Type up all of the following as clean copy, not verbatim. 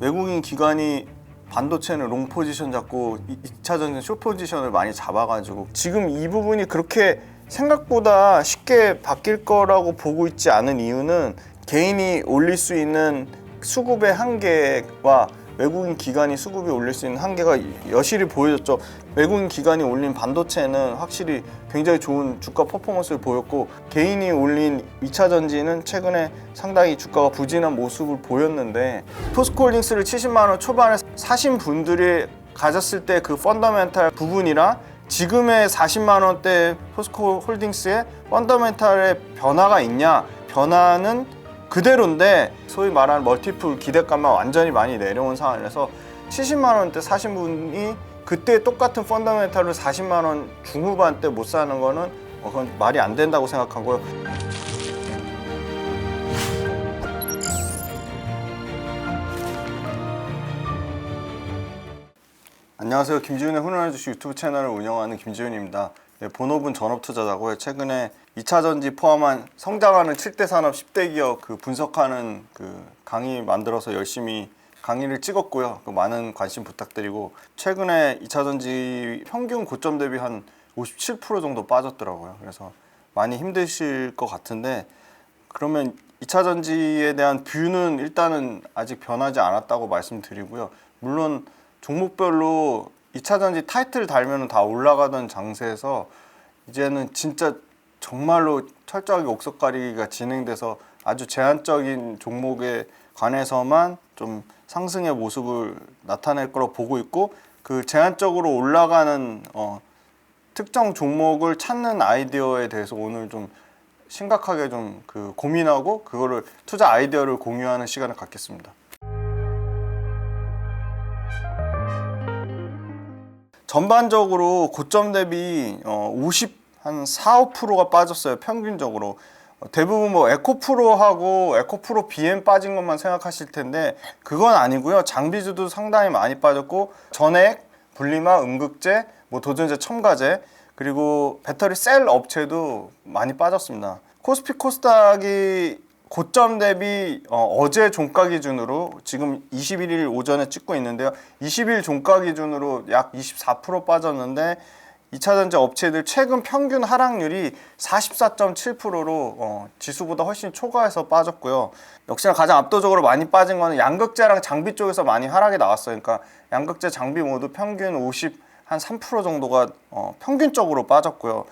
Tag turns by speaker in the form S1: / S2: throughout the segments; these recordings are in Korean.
S1: 외국인 기관이 반도체는 롱 포지션 잡고 2차 전지 숏 포지션을 많이 잡아가지고 지금 이 부분이 그렇게 생각보다 쉽게 바뀔 거라고 보고 있지 않은 이유는 개인이 올릴 수 있는 수급의 한계와 외국인 기관이 수급이 올릴 수 있는 한계가 여실히 보여졌죠. 외국인 기관이 올린 반도체는 확실히 굉장히 좋은 주가 퍼포먼스를 보였고, 개인이 올린 2차 전지는 최근에 상당히 주가가 부진한 모습을 보였는데, 포스코홀딩스를 70만 원 초반에 사신 분들이 가졌을 때 그 펀더멘탈 부분이랑 지금의 40만 원대 포스코홀딩스의 펀더멘탈의 변화가 있냐? 변화는 그대로인데 소위 말하는 멀티플 기대감만 완전히 많이 내려온 상황이라서 70만 원대 사신 분이 그때 똑같은 펀더멘탈로 40만 원 중후반대 못 사는 거는 그건 말이 안 된다고 생각하고요. 안녕하세요. 김지훈의 훈훈한 주식 유튜브 채널을 운영하는 김지훈입니다. 네, 본업은 전업투자자고요. 최근에 2차 전지 포함한 성장하는 7대 산업 10대 기업 분석하는 강의 만들어서 열심히 강의를 찍었고요. 많은 관심 부탁드리고, 최근에 2차 전지 평균 고점 대비 한 57% 정도 빠졌더라고요. 그래서 많이 힘드실 것 같은데, 그러면 2차 전지에 대한 뷰는 일단은 아직 변하지 않았다고 말씀드리고요. 물론 종목별로 2차 전지 타이틀 달면 다 올라가던 장세에서 이제는 진짜 정말로 철저하게 옥석 가리기가 진행돼서 아주 제한적인 종목에 관해서만 좀 상승의 모습을 나타낼 거라고 보고 있고, 그 제한적으로 올라가는 특정 종목을 찾는 아이디어에 대해서 오늘 좀 심각하게 좀 고민하고 그거를 투자 아이디어를 공유하는 시간을 갖겠습니다. 전반적으로 고점 대비 한 4, 5%가 빠졌어요. 평균적으로. 대부분 에코프로하고 에코프로 BM 빠진 것만 생각하실 텐데 그건 아니고요. 장비주도 상당히 많이 빠졌고, 전액, 분리막, 음극재, 도전재, 첨가재, 그리고 배터리 셀 업체도 많이 빠졌습니다. 코스피 코스닥이 고점 대비 어제 종가 기준으로 지금 21일 오전에 찍고 있는데요. 20일 종가 기준으로 약 24% 빠졌는데, 2차 전지 업체들 최근 평균 하락률이 44.7%로 지수보다 훨씬 초과해서 빠졌고요. 역시나 가장 압도적으로 많이 빠진 거는 양극재랑 장비 쪽에서 많이 하락이 나왔어요. 그러니까 양극재, 장비 모두 평균 53% 정도가 평균적으로 빠졌고요.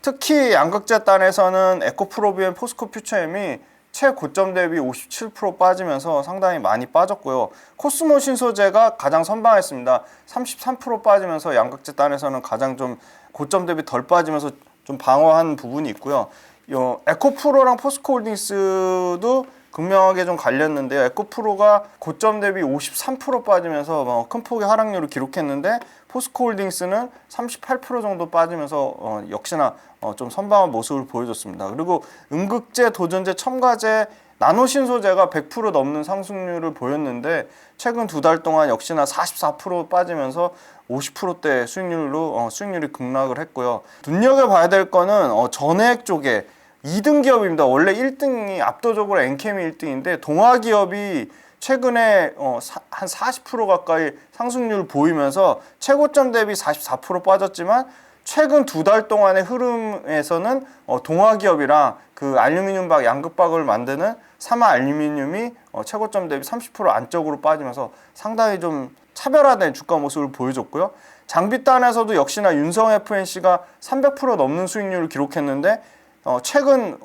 S1: 특히 양극재 단에서는 에코프로비엠, 포스코 퓨처엠이 최고점 대비 57% 빠지면서 상당히 많이 빠졌고요. 코스모 신소재가 가장 선방했습니다. 33% 빠지면서 양극재 단에서는 가장 좀 고점 대비 덜 빠지면서 좀 방어한 부분이 있고요. 에코프로랑 포스코홀딩스도 극명하게 좀 갈렸는데요. 에코프로가 고점 대비 53% 빠지면서 큰 폭의 하락률을 기록했는데, 포스코홀딩스는 38% 정도 빠지면서 역시나 좀 선방한 모습을 보여줬습니다. 그리고 음극재, 도전재, 첨가재, 나노신소재가 100% 넘는 상승률을 보였는데, 최근 두 달 동안 역시나 44% 빠지면서 50%대 수익률로 수익률이 급락을 했고요. 눈여겨봐야 될 거는 전액 쪽에 2등 기업입니다. 원래 1등이 압도적으로 엔캠이 1등인데 동아기업이 최근에 한 40% 가까이 상승률을 보이면서 최고점 대비 44% 빠졌지만, 최근 두 달 동안의 흐름에서는 동아기업이랑 알루미늄박, 양극박을 만드는 사마 알루미늄이 최고점 대비 30% 안쪽으로 빠지면서 상당히 좀 차별화된 주가 모습을 보여줬고요. 장비단에서도 역시나 윤성 FNC가 300% 넘는 수익률을 기록했는데, 최근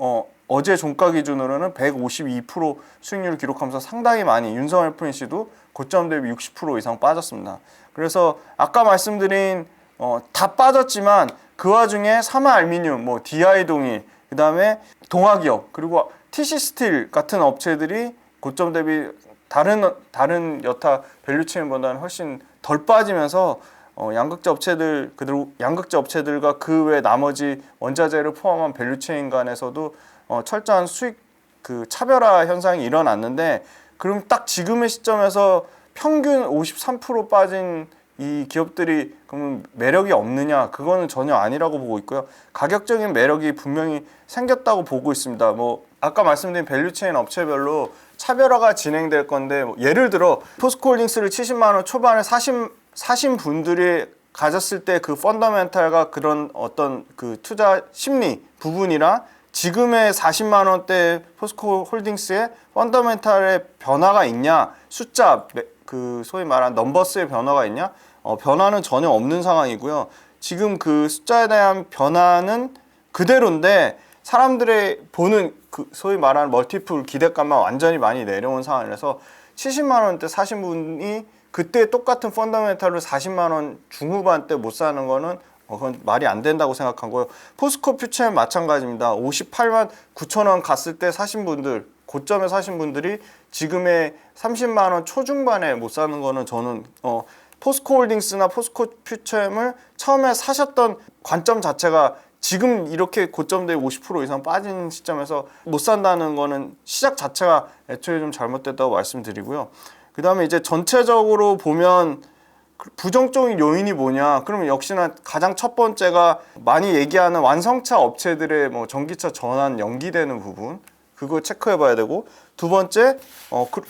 S1: 어제 종가 기준으로는 152% 수익률을 기록하면서 상당히 많이 윤성 FNC도 고점 대비 60% 이상 빠졌습니다. 그래서 아까 말씀드린 다 빠졌지만 그 와중에 사마 알루미늄, DI 동일, 그 다음에 동아기업, 그리고 TC 스틸 같은 업체들이 고점 대비 다른 여타 밸류체인보다는 훨씬 덜 빠지면서 양극재 업체들, 그리고 양극재 업체들과 그 외 나머지 원자재를 포함한 밸류체인 간에서도 철저한 수익 차별화 현상이 일어났는데, 그럼 딱 지금의 시점에서 평균 53% 빠진 이 기업들이 그러면 매력이 없느냐? 그거는 전혀 아니라고 보고 있고요. 가격적인 매력이 분명히 생겼다고 보고 있습니다. 아까 말씀드린 밸류체인 업체별로 차별화가 진행될 건데 뭐 예를 들어 포스코홀딩스를 70만 원 초반에 사신 분들이 가졌을 때 그 펀더멘탈과 그런 어떤 그 투자 심리 부분이랑 지금의 40만 원대 포스코홀딩스의 펀더멘탈의 변화가 있냐, 숫자 그 소위 말한 넘버스의 변화가 있냐, 변화는 전혀 없는 상황이고요. 지금 그 숫자에 대한 변화는 그대로인데 사람들의 보는 그 소위 말하는 멀티플 기대감만 완전히 많이 내려온 상황이라서 70만 원대 사신 분이 그때 똑같은 펀더멘탈로 40만 원 중후반대 못 사는 거는 그건 말이 안 된다고 생각하고요. 포스코 퓨처는 마찬가지입니다. 58만 9천 원 갔을 때 사신 분들, 고점에 사신 분들이 지금의 30만 원 초중반에 못 사는 거는 저는 포스코 홀딩스나 포스코 퓨처엠을 처음에 사셨던 관점 자체가 지금 이렇게 고점대 50% 이상 빠진 시점에서 못 산다는 거는 시작 자체가 애초에 좀 잘못됐다고 말씀드리고요. 그 다음에 이제 전체적으로 보면 부정적인 요인이 뭐냐? 그러면 역시나 가장 첫 번째가 많이 얘기하는 완성차 업체들의 뭐 전기차 전환 연기되는 부분, 그거 체크해 봐야 되고, 두 번째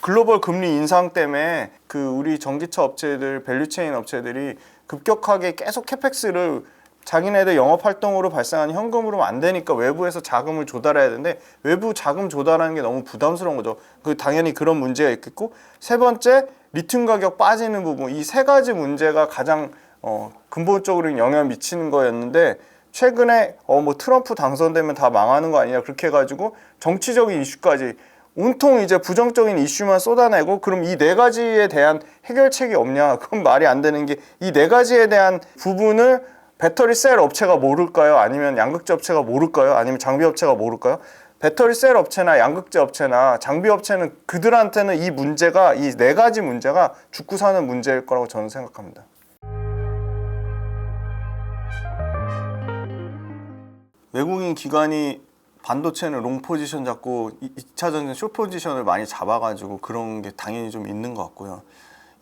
S1: 글로벌 금리 인상 때문에 그 우리 전기차 업체들, 밸류체인 업체들이 급격하게 계속 캐펙스를 자기네들 영업활동으로 발생하는 현금으로 안 되니까 외부에서 자금을 조달해야 되는데 외부 자금 조달하는 게 너무 부담스러운 거죠. 당연히 그런 문제가 있겠고, 세 번째 리튬 가격 빠지는 부분, 이 세 가지 문제가 가장 근본적으로 영향을 미치는 거였는데 최근에 뭐 트럼프 당선되면 다 망하는 거 아니냐 그렇게 해가지고 정치적인 이슈까지 온통 이제 부정적인 이슈만 쏟아내고, 그럼 이 네 가지에 대한 해결책이 없냐? 그건 말이 안 되는 게, 이 네 가지에 대한 부분을 배터리 셀 업체가 모를까요? 아니면 양극재 업체가 모를까요? 아니면 장비 업체가 모를까요? 배터리 셀 업체나 양극재 업체나 장비 업체는 그들한테는 이 문제가, 이 네 가지 문제가 죽고 사는 문제일 거라고 저는 생각합니다. 외국인 기관이 반도체는 롱 포지션 잡고 2차 전지 숏 포지션을 많이 잡아가지고 그런 게 당연히 좀 있는 것 같고요.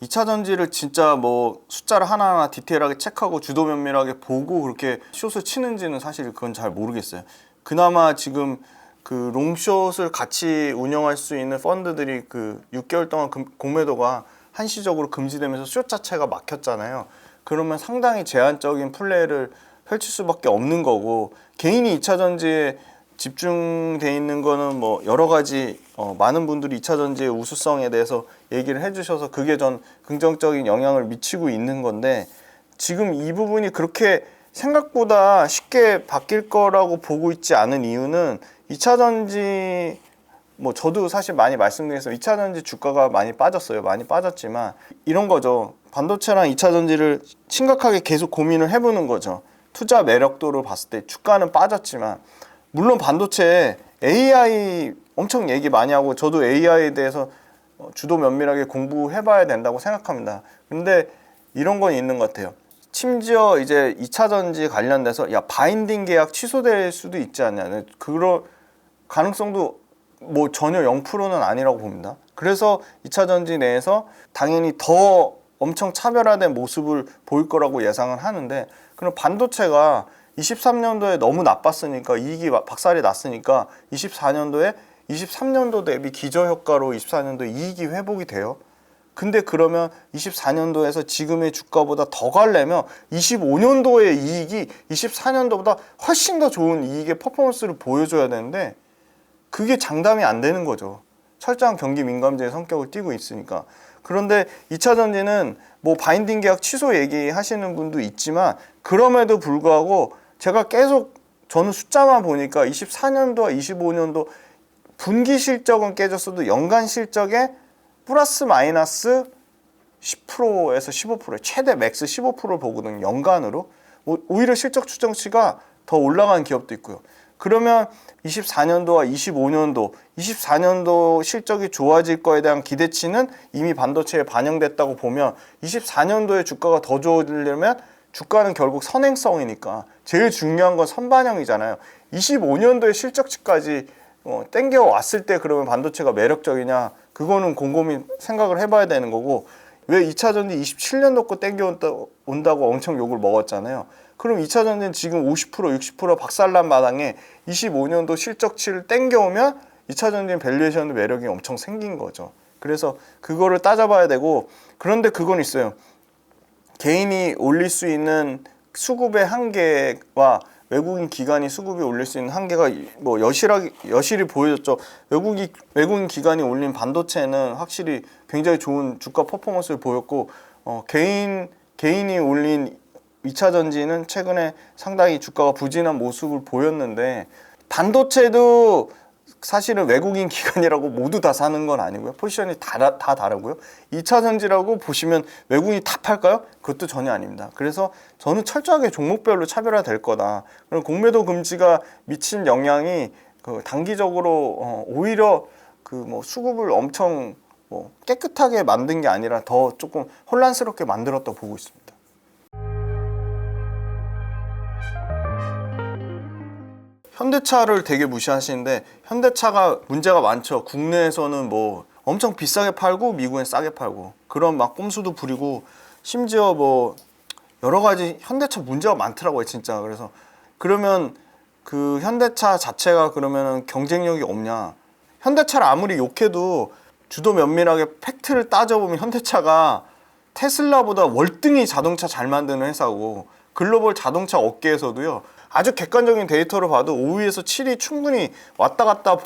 S1: 2차 전지를 진짜 뭐 숫자를 하나하나 디테일하게 체크하고 주도 면밀하게 보고 그렇게 숏을 치는지는 사실 그건 잘 모르겠어요. 그나마 지금 그 롱숏을 같이 운영할 수 있는 펀드들이 그 6개월 동안 공매도가 한시적으로 금지되면서 숏 자체가 막혔잖아요. 그러면 상당히 제한적인 플레이를 펼칠 수밖에 없는 거고, 개인이 2차 전지에 집중돼 있는 거는 뭐 여러 가지 많은 분들이 2차 전지의 우수성에 대해서 얘기를 해주셔서 그게 전 긍정적인 영향을 미치고 있는 건데, 지금 이 부분이 그렇게 생각보다 쉽게 바뀔 거라고 보고 있지 않은 이유는 2차 전지, 뭐 저도 사실 많이 말씀드려서 2차 전지 주가가 많이 빠졌어요. 많이 빠졌지만 이런 거죠. 반도체랑 2차 전지를 심각하게 계속 고민을 해보는 거죠. 투자 매력도를 봤을 때 주가는 빠졌지만, 물론 반도체 AI 엄청 얘기 많이 하고 저도 AI에 대해서 주도 면밀하게 공부해봐야 된다고 생각합니다. 근데 이런 건 있는 것 같아요. 심지어 이제 2차 전지 관련돼서 바인딩 계약 취소될 수도 있지 않냐, 그런 가능성도 뭐 전혀 0%는 아니라고 봅니다. 그래서 2차 전지 내에서 당연히 더 엄청 차별화된 모습을 보일 거라고 예상을 하는데, 그럼 반도체가 23년도에 너무 나빴으니까 이익이 박살이 났으니까 24년도에 23년도 대비 기저효과로 24년도에 이익이 회복이 돼요. 근데 그러면 24년도에서 지금의 주가보다 더 가려면 25년도의 이익이 24년도보다 훨씬 더 좋은 이익의 퍼포먼스를 보여줘야 되는데 그게 장담이 안 되는 거죠. 철저한 경기 민감제의 성격을 띠고 있으니까. 그런데 2차 전지는 뭐 바인딩 계약 취소 얘기하시는 분도 있지만, 그럼에도 불구하고 제가 계속 저는 숫자만 보니까 24년도와 25년도 분기 실적은 깨졌어도 연간 실적에 플러스 마이너스 10%에서 15%, 최대 맥스 15%를 보거든요. 연간으로. 오히려 실적 추정치가 더 올라간 기업도 있고요. 그러면 24년도와 25년도, 24년도 실적이 좋아질 거에 대한 기대치는 이미 반도체에 반영됐다고 보면 24년도에 주가가 더 좋아지려면 주가는 결국 선행성이니까 제일 중요한 건 선반영이잖아요. 25년도에 실적치까지 땡겨왔을 때 그러면 반도체가 매력적이냐, 그거는 곰곰이 생각을 해봐야 되는 거고, 왜 2차 전지 27년도 거 땡겨온다고 엄청 욕을 먹었잖아요. 그럼 2차 전지는 지금 50% 60% 박살난 마당에 25년도 실적치를 땡겨오면 2차 전지는 밸류에이션 매력이 엄청 생긴 거죠. 그래서 그거를 따져봐야 되고, 그런데 그건 있어요. 개인이 올릴 수 있는 수급의 한계와 외국인 기관이 수급이 올릴 수 있는 한계가 뭐 여실히 보여졌죠. 외국인 기관이 올린 반도체는 확실히 굉장히 좋은 주가 퍼포먼스를 보였고, 개인이 올린 2차 전지는 최근에 상당히 주가가 부진한 모습을 보였는데, 반도체도 사실은 외국인 기관이라고 모두 다 사는 건 아니고요. 포지션이 다 다르고요. 2차 전지라고 보시면 외국인이 다 팔까요? 그것도 전혀 아닙니다. 그래서 저는 철저하게 종목별로 차별화 될 거다. 그리고 공매도 금지가 미친 영향이 단기적으로 오히려 뭐 수급을 엄청 깨끗하게 만든 게 아니라 더 조금 혼란스럽게 만들었다고 보고 있습니다. 현대차를 되게 무시하시는데, 현대차가 문제가 많죠. 국내에서는 뭐 엄청 비싸게 팔고 미국엔 싸게 팔고 그런 막 꼼수도 부리고, 심지어 뭐 여러 가지 현대차 문제가 많더라고요, 진짜. 그래서 그러면 그 현대차 자체가 그러면은 경쟁력이 없냐? 현대차를 아무리 욕해도 주도 면밀하게 팩트를 따져보면 현대차가 테슬라보다 월등히 자동차 잘 만드는 회사고, 글로벌 자동차 업계에서도요, 아주 객관적인 데이터로 봐도 5위에서 7위 충분히 왔다 갔다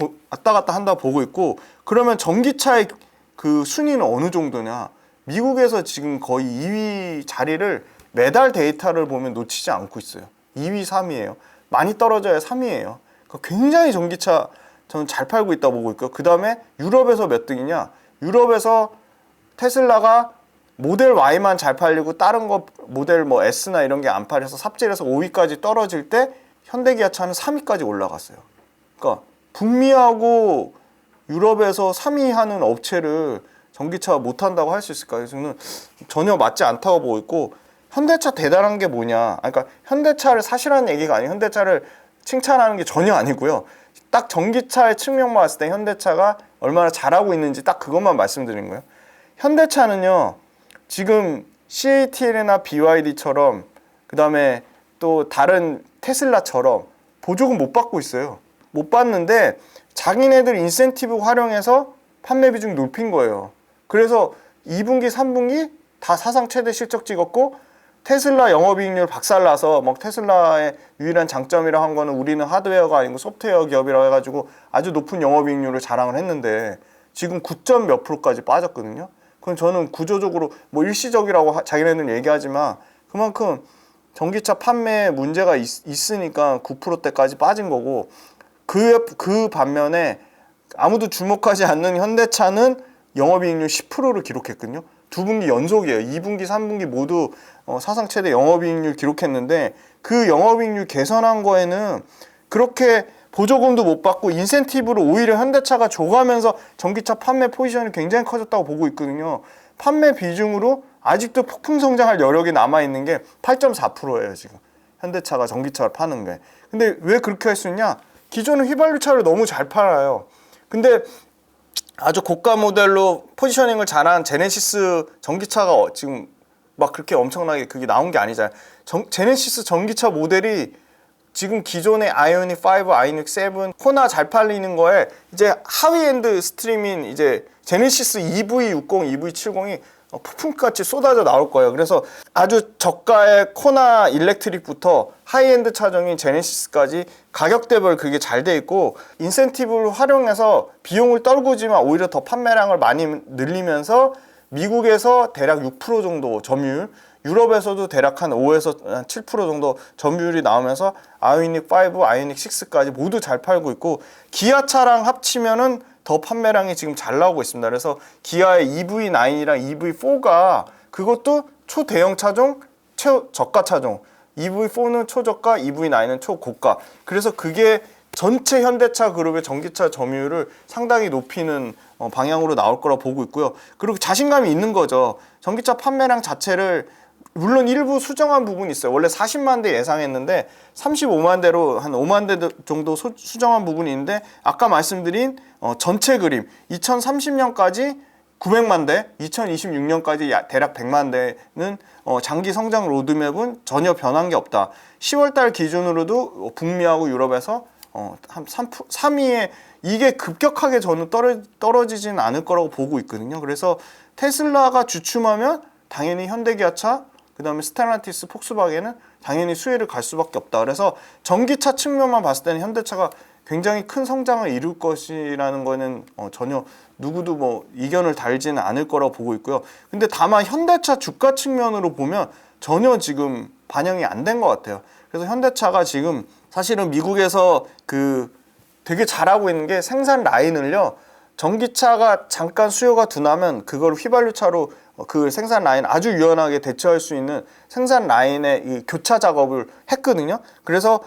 S1: 한다 보고 있고, 그러면 전기차의 그 순위는 어느 정도냐? 미국에서 지금 거의 2위 자리를 매달 데이터를 보면 놓치지 않고 있어요. 2위, 3위예요. 많이 떨어져야 3위예요. 굉장히 전기차 저는 잘 팔고 있다 보고 있고요. 그 다음에 유럽에서 몇 등이냐? 유럽에서 테슬라가 모델 Y만 잘 팔리고 다른 거 모델 뭐 S나 이런 게 안 팔려서 삽질해서 5위까지 떨어질 때 현대기아차는 3위까지 올라갔어요. 그러니까 북미하고 유럽에서 3위 하는 업체를 전기차 못한다고 할 수 있을까요? 저는 전혀 맞지 않다고 보고 있고, 현대차 대단한 게 뭐냐? 그러니까 현대차를 사실하는 얘기가 아니에요. 현대차를 칭찬하는 게 전혀 아니고요. 딱 전기차의 측면만 봤을 때 현대차가 얼마나 잘하고 있는지 딱 그것만 말씀드린 거예요. 현대차는요, 지금 CATL이나 BYD처럼, 그 다음에 또 다른 테슬라처럼 보조금 못 받고 있어요. 못 받는데 자기네들 인센티브 활용해서 판매 비중 높인 거예요. 그래서 2분기, 3분기 다 사상 최대 실적 찍었고, 테슬라 영업이익률 박살나서 막 테슬라의 유일한 장점이라 한 거는 우리는 하드웨어가 아니고 소프트웨어 기업이라 해가지고 아주 높은 영업이익률을 자랑을 했는데, 지금 9점 몇 %까지 빠졌거든요. 그럼 저는 구조적으로 뭐 일시적이라고 자기네는 얘기하지만 그만큼 전기차 판매에 문제가 있으니까 9%대까지 빠진 거고, 그 반면에 아무도 주목하지 않는 현대차는 영업이익률 10%를 기록했거든요. 두 분기 연속이에요. 2분기, 3분기 모두 사상 최대 영업이익률 기록했는데, 그 영업이익률 개선한 거에는 그렇게 보조금도 못 받고 인센티브로 오히려 현대차가 줘가면서 전기차 판매 포지션이 굉장히 커졌다고 보고 있거든요. 판매 비중으로 아직도 폭풍 성장할 여력이 남아있는 게 8.4%예요, 지금. 현대차가 전기차를 파는 게. 근데 왜 그렇게 할 수 있냐? 기존은 휘발유차를 너무 잘 팔아요. 근데 아주 고가 모델로 포지셔닝을 잘한 제네시스 전기차가 지금 막 그렇게 엄청나게 그게 나온 게 아니잖아요. 제네시스 전기차 모델이 지금 기존의 아이오닉 5, 아이오닉 7, 코나 잘 팔리는 거에 이제 하위엔드 스트림인 이제 제네시스 EV60, EV70이 폭풍같이 쏟아져 나올 거예요. 그래서 아주 저가의 코나 일렉트릭부터 하이엔드 차종인 제네시스까지 가격대별 그게 잘 돼 있고, 인센티브를 활용해서 비용을 떨구지만 오히려 더 판매량을 많이 늘리면서 미국에서 대략 6% 정도 점유율, 유럽에서도 대략 한 5에서 7% 정도 점유율이 나오면서 아이오닉 5, 아이오닉 6까지 모두 잘 팔고 있고, 기아차랑 합치면은 더 판매량이 지금 잘 나오고 있습니다. 그래서 기아의 EV9이랑 EV4가 그것도 초대형 차종, 최저가 차종, EV4는 초저가, EV9은 초고가. 그래서 그게 전체 현대차 그룹의 전기차 점유율을 상당히 높이는 방향으로 나올 거라 보고 있고요. 그리고 자신감이 있는 거죠. 전기차 판매량 자체를 물론 일부 수정한 부분이 있어요. 원래 40만 대 예상했는데 35만 대로 한 5만 대 정도 수정한 부분이 있는데, 아까 말씀드린 전체 그림 2030년까지 900만 대, 2026년까지 대략 100만 대는 장기 성장 로드맵은 전혀 변한 게 없다. 10월 달 기준으로도 북미하고 유럽에서 한 3위에 이게 급격하게 저는 떨어지진 않을 거라고 보고 있거든요. 그래서 테슬라가 주춤하면 당연히 현대기아차, 그다음에 스텔란티스, 폭스바겐은 당연히 수혜를 갈 수밖에 없다. 그래서 전기차 측면만 봤을 때는 현대차가 굉장히 큰 성장을 이룰 것이라는 거는 전혀 누구도 뭐 이견을 달지는 않을 거라고 보고 있고요. 근데 다만 현대차 주가 측면으로 보면 전혀 지금 반영이 안 된 것 같아요. 그래서 현대차가 지금 사실은 미국에서 되게 잘하고 있는 게 생산 라인을요. 전기차가 잠깐 수요가 둔하면 그걸 휘발유차로 그 생산 라인 아주 유연하게 대처할 수 있는 생산 라인의 이 교차 작업을 했거든요. 그래서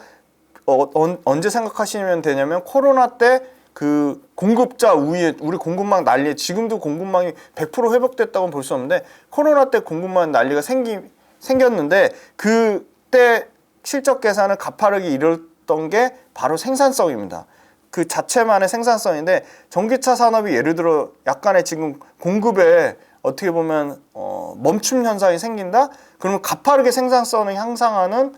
S1: 언제 생각하시면 되냐면 코로나 때 그 공급자 우위에 우리 공급망 난리에 지금도 공급망이 100% 회복됐다고 볼 수 없는데 코로나 때 공급망 난리가 생겼는데 그때 실적 계산을 가파르게 이뤘던 게 바로 생산성입니다. 그 자체만의 생산성인데 전기차 산업이 예를 들어 약간의 지금 공급에 어떻게 보면 멈춤 현상이 생긴다? 그러면 가파르게 생산성을 향상하는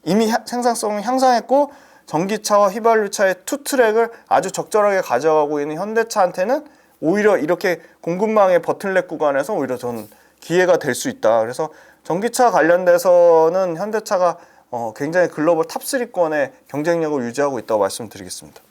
S1: 이미 생산성을 향상했고 전기차와 휘발유차의 투 트랙을 아주 적절하게 가져가고 있는 현대차한테는 오히려 이렇게 공급망의 버틀넥 구간에서 오히려 저는 기회가 될 수 있다. 그래서 전기차 관련돼서는 현대차가 굉장히 글로벌 탑3권의 경쟁력을 유지하고 있다고 말씀드리겠습니다.